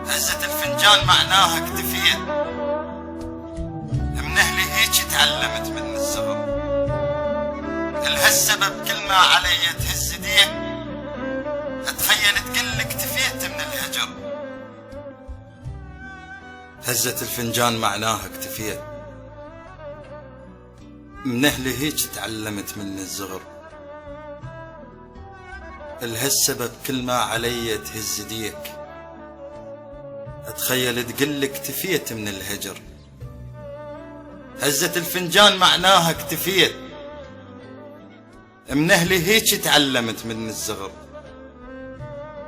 هزة الفنجان معناها اكتفيت، من اهلي هيك تعلمت من الصغر. الهالسبب كل ما علي تهز ديك، اتخيل تقل اكتفيت من الهجر. هزة الفنجان معناها اكتفيت، من اهلي هيك تعلمت من الصغر. الهالسبب كل ما علي تهز ديك، اتخيل تقل اكتفيت من الهجر. هزة الفنجان معناها اكتفيت، من اهلي هيك تعلمت من الصغر.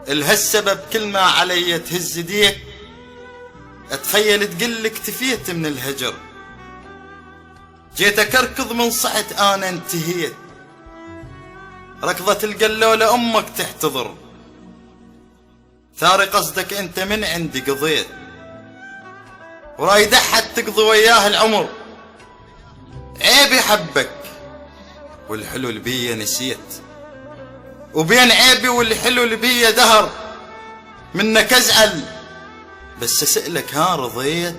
الهالسبب كل ما علي تهز ديك، اتخيل تقل اكتفيت من الهجر. جيتك اركض من صحت انا انتهيت، ركضة القلولة امك تحتضر. ثاري قصدك انت من عندي قضيت، ورايد احد تقضي وياه العمر. عيبي حبك والحلو اللي بيا نسيت، وبين عيبي والحلو اللي بيا دهر. منك ازعل بس اسألك ها رضيت؟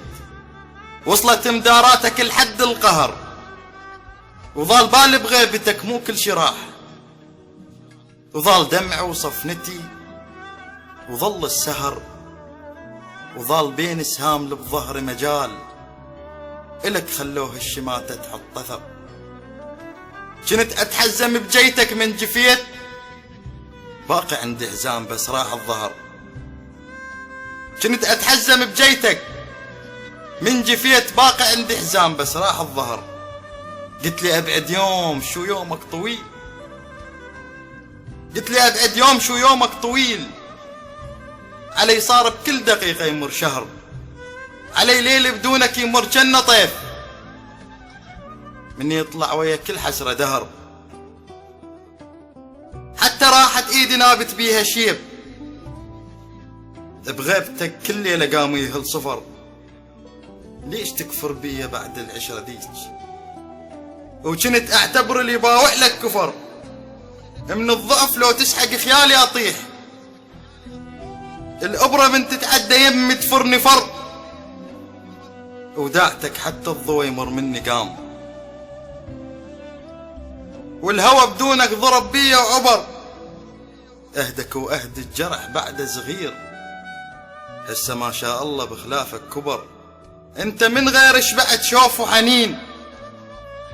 وصلت مداراتك لحد القهر، وظال بالي بغيبتك مو كل شي راح، وظال دمع وصفنتي وظل السهر، وظال بين سهام بظهر مجال. إلك خلوه الشماتة تحط أثر. كنت أتحزم بجيتك من جفيت، باقي عندي حزام بس راح الظهر. كنت أتحزم بجيتك من جفيت، باقي عندي حزام بس راح الظهر. قلت لي أبعد يوم شو يومك طويل، قلت لي أبعد يوم شو يومك طويل. علي صار بكل دقيقة يمر شهر، علي ليل بدونك يمر جنة طيف. مني يطلع ويا كل حسرة دهر، حتى راحت ايدي نابت بيها شيب. بغيبتك كل ليلة قاموا يهل صفر. ليش تكفر بيا بعد العشرة ديك؟ وكنت اعتبر اللي باوع لك كفر. من الضعف لو تسحق خيالي اطيح، الابرة من تتعدى يمي تفرني فر. وداعتك حتى الضوء يمر مني قام، والهوى بدونك ضرب بيا وعبر. اهدك واهد الجرح بعد صغير، هسه ما شاء الله بخلافك كبر. انت من غير شبعت شوف وحنين،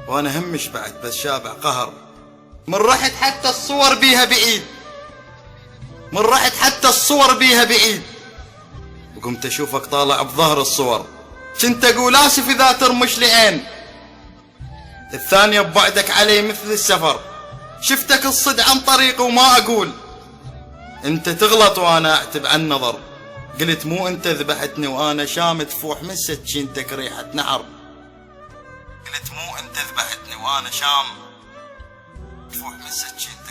وانا هم شبعت بس شابع قهر. من رحت حتى الصور بيها بعيد، من رحت حتى الصور بيها بعيد. وقمت اشوفك طالع بظهر الصور، كنت اقول اسف اذا ترمش لي عين. الثانية ببعدك علي مثل السفر، شفتك الصد عن طريقي وما اقول. انت تغلط وانا اعتب عن نظر، قلت مو انت ذبحتني وانا شام تفوح من سكينتك ريحة نحر. قلت مو انت ذبحتني وانا شام تفوح من سكينتك